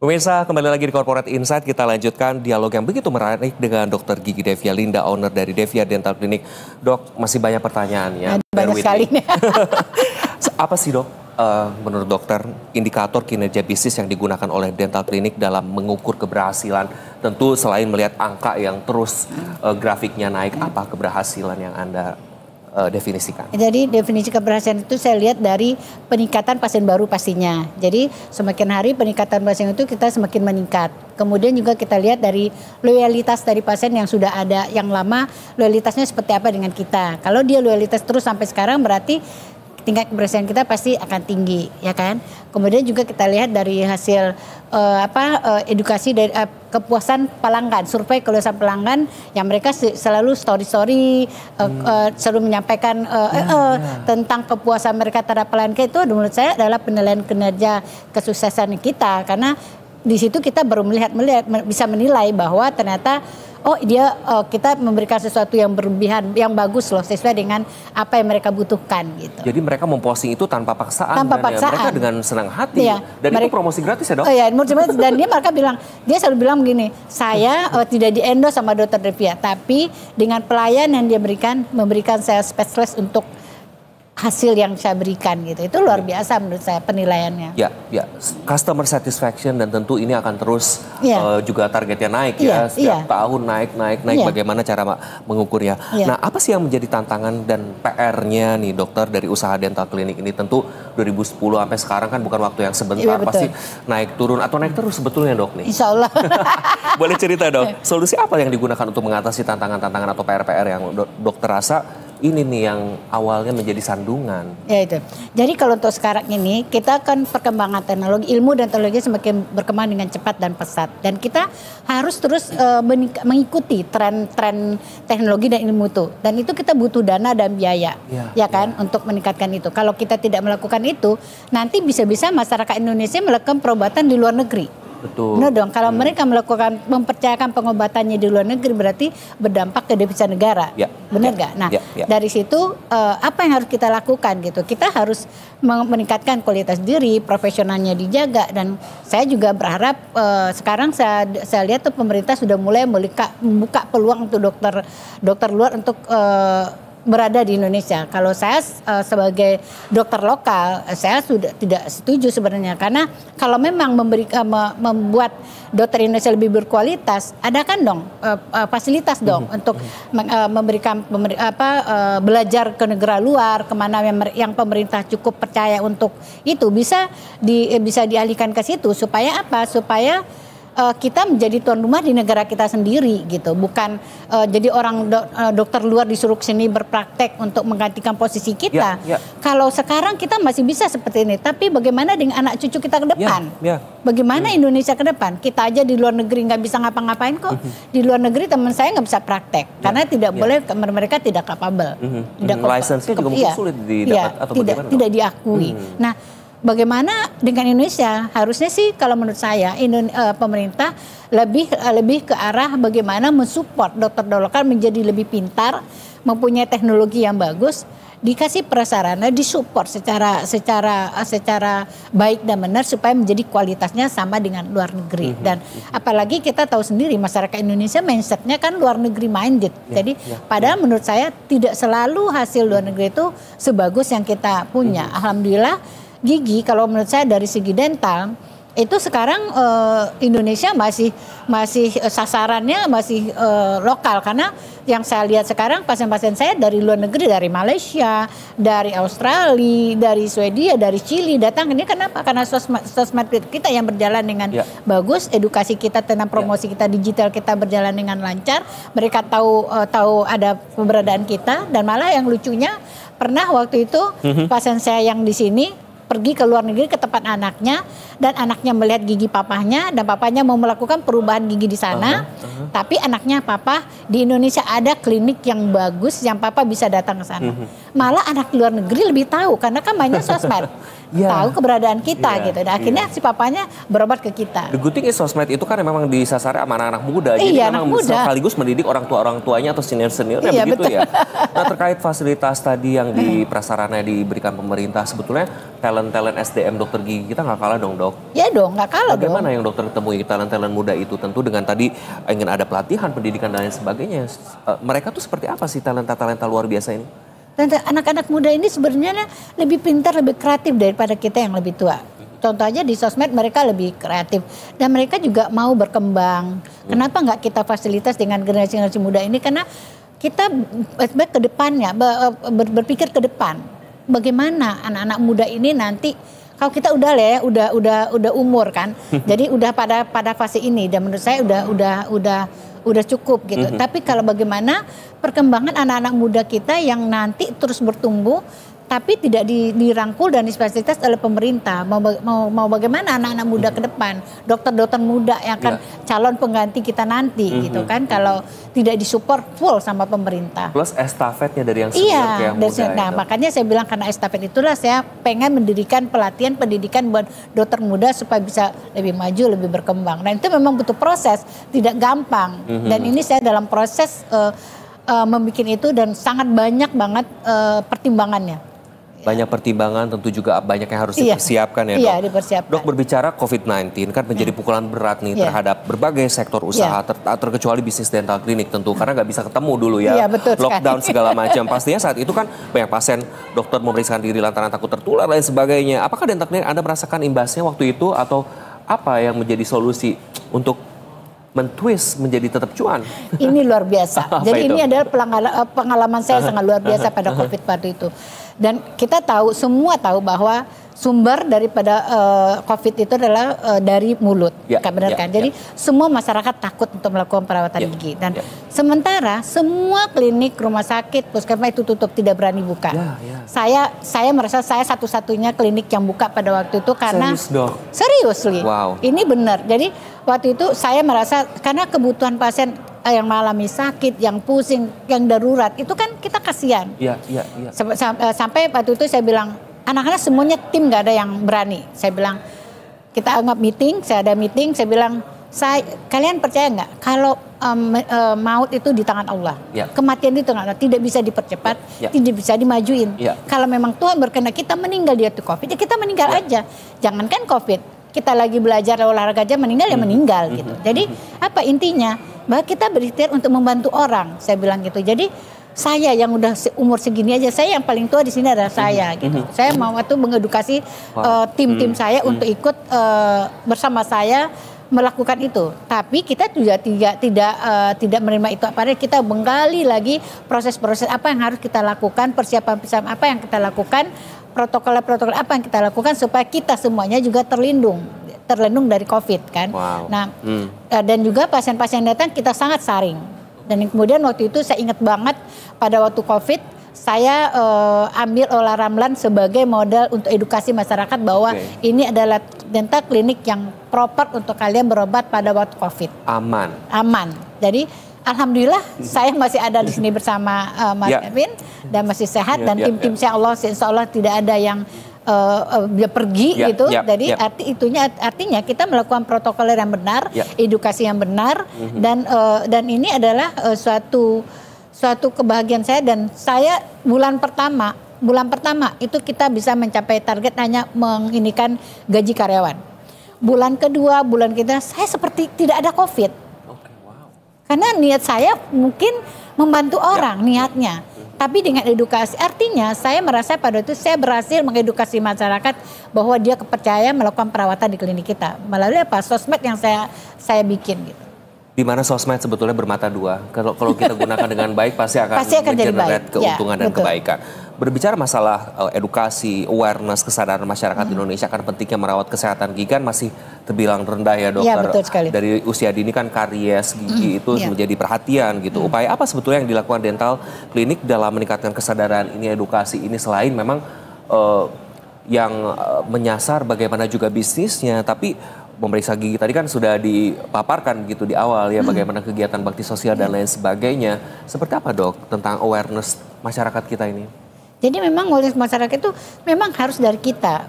Pemirsa, kembali lagi di Corporate Insight. Kita lanjutkan dialog yang begitu menarik dengan Dr. Gigi Devia Linda, owner dari Devia Dental Clinic. Dok, masih banyak pertanyaan ya. Banyak sekali nih. Apa sih dok, menurut dokter, indikator kinerja bisnis yang digunakan oleh dental clinic dalam mengukur keberhasilan? Tentu selain melihat angka yang terus grafiknya naik, apa keberhasilan yang Anda definisikan? Jadi definisi keberhasilan itu saya lihat dari peningkatan pasien baru pastinya. Jadi semakin hari peningkatan pasien itu kita semakin meningkat. Kemudian juga kita lihat dari loyalitas dari pasien yang sudah ada, yang lama loyalitasnya seperti apa dengan kita. Kalau dia loyalitas terus sampai sekarang berarti tingkat keberhasilan kita pasti akan tinggi, ya kan? Kemudian juga kita lihat dari hasil edukasi dari kepuasan pelanggan, survei kepuasan pelanggan yang mereka selalu story selalu menyampaikan tentang kepuasan mereka terhadap pelanggan. Itu menurut saya adalah penilaian kinerja kesuksesan kita, karena di situ kita baru melihat bisa menilai bahwa ternyata kita memberikan sesuatu yang berlebihan, yang bagus loh, sesuai dengan apa yang mereka butuhkan gitu. Jadi mereka memposting itu tanpa paksaan, tanpa paksaan. Ya, mereka dengan senang hati. Iya, dan itu promosi gratis ya dok? Iya, dan dia selalu bilang begini, saya tidak di-endorse sama Dr. Devia, tapi dengan pelayanan yang dia memberikan saya specialist untuk hasil yang saya berikan gitu. Itu luar biasa menurut saya penilaiannya. Ya, customer satisfaction, dan tentu ini akan terus juga targetnya naik setiap tahun naik. Bagaimana cara mengukurnya? Nah, apa sih yang menjadi tantangan dan PR-nya nih dokter dari usaha dental klinik ini? Tentu 2010 sampai sekarang kan bukan waktu yang sebentar, pasti naik turun atau naik terus sebetulnya dok nih. Insya Allah. Boleh cerita dok, solusi apa yang digunakan untuk mengatasi tantangan-tantangan atau PR-PR yang dokter rasa ini nih yang awalnya menjadi sandungan? Ya itu. Jadi kalau untuk sekarang ini kita kan perkembangan teknologi, ilmu dan teknologi semakin berkembang dengan cepat dan pesat. Dan kita harus terus mengikuti tren-tren teknologi dan ilmu itu. Dan itu kita butuh dana dan biaya, untuk meningkatkan itu. Kalau kita tidak melakukan itu, nanti bisa-bisa masyarakat Indonesia melakukan perobatan di luar negeri. Betul. Benar dong, kalau mereka mempercayakan pengobatannya di luar negeri berarti berdampak ke devisa negara. Benar nggak? Nah, dari situ apa yang harus kita lakukan gitu? Kita harus meningkatkan kualitas diri, profesionalnya dijaga, dan saya juga berharap sekarang saya lihat tuh pemerintah sudah mulai membuka peluang untuk dokter luar untuk berada di Indonesia. Kalau saya sebagai dokter lokal, saya sudah tidak setuju sebenarnya, karena kalau memang membuat dokter Indonesia lebih berkualitas, adakan dong fasilitas dong untuk memberikan belajar ke negara luar, kemana yang pemerintah cukup percaya untuk itu bisa dialihkan ke situ, supaya apa? Supaya kita menjadi tuan rumah di negara kita sendiri gitu, bukan jadi orang dokter luar disuruh sini berpraktek untuk menggantikan posisi kita. Kalau sekarang kita masih bisa seperti ini, tapi bagaimana dengan anak cucu kita ke depan? Bagaimana Indonesia ke depan? Kita aja di luar negeri nggak bisa ngapa-ngapain kok. Di luar negeri teman saya nggak bisa praktek karena tidak boleh, mereka tidak capable. License-nya juga mungkin sulit didapat atau bagaimana? Tidak diakui. Nah, bagaimana dengan Indonesia? Harusnya sih kalau menurut saya pemerintah lebih ke arah bagaimana mensupport dokter lokal menjadi lebih pintar, mempunyai teknologi yang bagus, dikasih prasarana, disupport secara baik dan benar supaya menjadi kualitasnya sama dengan luar negeri. Dan apalagi kita tahu sendiri masyarakat Indonesia mindsetnya kan luar negeri minded. Jadi padahal menurut saya tidak selalu hasil luar negeri itu sebagus yang kita punya. Alhamdulillah gigi kalau menurut saya dari segi dental itu sekarang Indonesia masih sasarannya masih lokal, karena yang saya lihat sekarang pasien-pasien saya dari luar negeri, dari Malaysia, dari Australia, dari Swedia, dari Chili datang. Ini kenapa? Karena sosmed kita yang berjalan dengan bagus, edukasi kita tentang promosi kita digital kita berjalan dengan lancar. Mereka tahu ada keberadaan kita, dan malah yang lucunya pernah waktu itu pasien saya yang di sini pergi ke luar negeri ke tempat anaknya, dan anaknya melihat gigi papahnya, dan papanya mau melakukan perubahan gigi di sana. Tapi anaknya papa di Indonesia ada klinik yang bagus yang papa bisa datang ke sana. Malah anak luar negeri lebih tahu karena kan banyak sosmed. Tahu keberadaan kita gitu. Dan akhirnya si papanya berobat ke kita. The good thing is sosmed itu kan memang disasar sama anak-anak muda. Jadi memang sekaligus mendidik orang tuanya atau senior-seniornya begitu betul. Ya. Nah, terkait fasilitas tadi yang di prasarana diberikan pemerintah, sebetulnya talent SDM dokter gigi kita nggak kalah dong, Dok? Ya dong, nggak kalah dong. Bagaimana yang dokter temui talent muda itu? Tentu dengan tadi ingin ada pelatihan, pendidikan dan lain sebagainya. Mereka tuh seperti apa sih talenta luar biasa ini? Anak-anak muda ini sebenarnya lebih pintar, lebih kreatif daripada kita yang lebih tua. Contoh aja di sosmed mereka lebih kreatif dan mereka juga mau berkembang. Kenapa nggak kita fasilitas dengan generasi muda ini? Karena kita ke depannya, berpikir ke depan. Bagaimana anak-anak muda ini nanti kalau kita udah lah ya, udah umur kan. Jadi udah pada fase ini dan menurut saya udah cukup gitu. Tapi kalau bagaimana perkembangan anak-anak muda kita yang nanti terus bertumbuh tapi tidak dirangkul dan dispesialitas oleh pemerintah. Mau bagaimana anak-anak muda ke depan, dokter-dokter muda yang akan calon pengganti kita nanti gitu kan, kalau tidak disupport full sama pemerintah. Plus estafetnya dari yang senior ke yang muda. Nah, makanya saya bilang karena estafet itulah saya pengen mendirikan pelatihan pendidikan buat dokter muda supaya bisa lebih maju, lebih berkembang. Nah itu memang butuh proses, tidak gampang. Dan ini saya dalam proses membuat itu dan sangat banyak banget pertimbangannya. Banyak pertimbangan, tentu juga banyak yang harus dipersiapkan ya, Dok. Iya, dipersiapkan. Dok, berbicara COVID-19 kan menjadi pukulan berat nih terhadap berbagai sektor usaha, terkecuali bisnis dental klinik tentu, karena nggak bisa ketemu dulu ya, lockdown segala macam. Pastinya saat itu kan banyak pasien dokter memeriksakan diri lantaran takut tertular dan sebagainya. Apakah dental klinik Anda merasakan imbasnya waktu itu atau apa yang menjadi solusi untuk mentwist menjadi tetap cuan? Ini luar biasa. Jadi ini adalah pengalaman saya sangat luar biasa pada COVID waktu itu. Dan kita tahu, semua tahu bahwa sumber daripada COVID itu adalah dari mulut, benar kan? Jadi semua masyarakat takut untuk melakukan perawatan gigi. Dan sementara semua klinik, rumah sakit, puskesmas itu tutup, tidak berani buka. Saya merasa saya satu-satunya klinik yang buka pada waktu itu karena serius, ini benar. Jadi waktu itu saya merasa karena kebutuhan pasien yang mengalami sakit, yang pusing, yang darurat, itu kan kita kasihan. Sampai waktu itu saya bilang, anak-anak semuanya tim nggak ada yang berani. Saya bilang, kita anggap meeting, saya ada meeting, saya bilang, kalian percaya nggak kalau maut itu di tangan Allah, kematian itu tidak bisa dipercepat, tidak bisa dimajuin. Kalau memang Tuhan berkehendak kita meninggal di waktu COVID, ya kita meninggal aja. Jangankan COVID, kita lagi belajar olahraga aja meninggal ya meninggal gitu. Jadi apa intinya? Bahwa kita berikhtiar untuk membantu orang, saya bilang gitu. Jadi saya yang udah umur segini aja, saya yang paling tua di sini adalah saya gitu. Saya mau waktu mengedukasi tim-tim saya untuk ikut bersama saya melakukan itu. Tapi kita juga tidak menerima itu. Apalagi kita menggali lagi proses-proses apa yang harus kita lakukan, persiapan apa yang kita lakukan, protokol apa yang kita lakukan supaya kita semuanya juga terlindung dari COVID kan. Nah, dan juga pasien-pasien datang kita sangat saring. Dan kemudian waktu itu saya ingat banget pada waktu COVID saya ambil Ola Ramlan sebagai modal untuk edukasi masyarakat bahwa ini adalah dental klinik yang proper untuk kalian berobat pada waktu COVID. Aman. Jadi alhamdulillah saya masih ada di sini bersama Mas Kevin dan masih sehat dan tim-tim saya insya Allah tidak ada yang dia pergi gitu. Jadi artinya kita melakukan protokol yang benar, edukasi yang benar dan ini adalah suatu kebahagiaan saya. Dan saya bulan pertama itu kita bisa mencapai target hanya menginikan gaji karyawan. Bulan kedua, bulan ketiga saya seperti tidak ada COVID. Karena niat saya mungkin membantu orang niatnya. Tapi dengan edukasi, artinya saya merasa pada itu saya berhasil mengedukasi masyarakat bahwa dia kepercayaan melakukan perawatan di klinik kita. Melalui apa? Sosmed yang saya bikin gitu. Di mana sosmed sebetulnya bermata dua. Kalau kita gunakan dengan baik pasti akan mengenerate keuntungan dan kebaikan. Berbicara masalah edukasi, awareness, kesadaran masyarakat Indonesia akan pentingnya merawat kesehatan gigi kan masih terbilang rendah ya, Dokter. Dari usia dini kan karies gigi itu menjadi perhatian gitu. Upaya apa sebetulnya yang dilakukan dental klinik dalam meningkatkan kesadaran ini, edukasi ini, selain memang yang menyasar bagaimana juga bisnisnya, tapi memeriksa gigi tadi kan sudah dipaparkan gitu di awal ya, bagaimana kegiatan bakti sosial dan lain sebagainya. Seperti apa, Dok, tentang awareness masyarakat kita ini? Jadi memang oleh masyarakat itu memang harus dari kita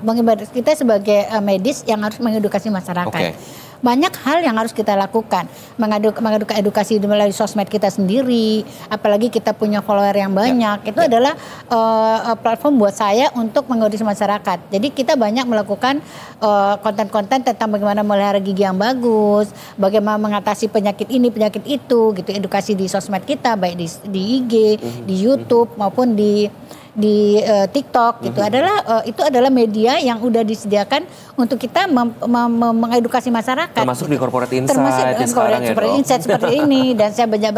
sebagai medis yang harus mengedukasi masyarakat. banyak hal yang harus kita lakukan. Mengadukan edukasi melalui sosmed kita sendiri, apalagi kita punya follower yang banyak. Itu adalah platform buat saya untuk mengedukasi masyarakat. Jadi kita banyak melakukan konten-konten tentang bagaimana melihara gigi yang bagus, bagaimana mengatasi penyakit ini, penyakit itu, gitu. Edukasi di sosmed kita, baik di IG, di YouTube maupun di TikTok gitu. Itu adalah media yang udah disediakan untuk kita mengedukasi masyarakat. Termasuk gitu. di Corporate Insight. Termasuk di Corporate Insight seperti ini. Dan saya banyak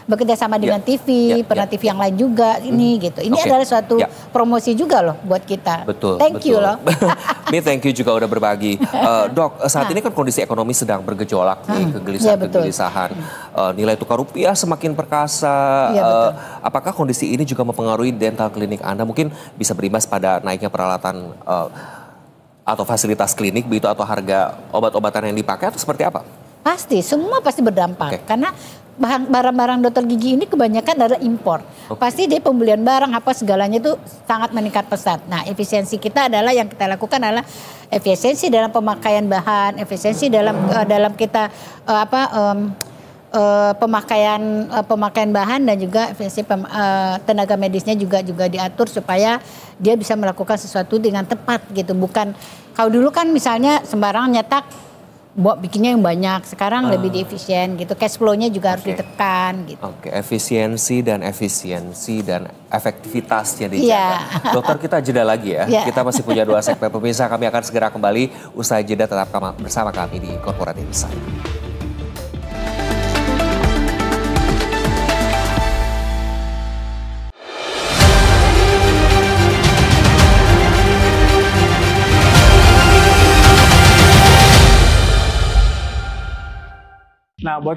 bekerja sama dengan TV, pernah TV yang lain juga ini gitu. Ini adalah suatu promosi juga loh buat kita. Betul. Thank you loh. Mi, thank you juga udah berbagi. Dok, saat ini kan kondisi ekonomi sedang bergejolak nih, kegelisahan. Nilai tukar rupiah semakin perkasa. Apakah kondisi ini juga mempengaruhi dental klinik Anda? Mungkin bisa berimbas pada naiknya peralatan atau fasilitas klinik begitu, atau harga obat-obatan yang dipakai, atau seperti apa? Pasti, semua pasti berdampak. Karena barang-barang dokter gigi ini kebanyakan adalah impor. Pasti dia pembelian barang apa segalanya itu sangat meningkat pesat. Nah, efisiensi kita adalah yang kita lakukan adalah efisiensi dalam pemakaian bahan, efisiensi dalam kita pemakaian bahan, dan juga efisiensi tenaga medisnya juga diatur supaya dia bisa melakukan sesuatu dengan tepat gitu. Bukan kalau dulu kan misalnya sembarangan nyetak, bikinnya yang banyak, sekarang lebih diefisien gitu. Cash flow-nya juga harus ditekan gitu. Efisiensi dan efektivitasnya dijaga. Dokter, kita jeda lagi ya. Kita masih punya 2 segmen pemirsa, kami akan segera kembali usai jeda. Tetap bersama kami di Corporate Insight. Nah, buat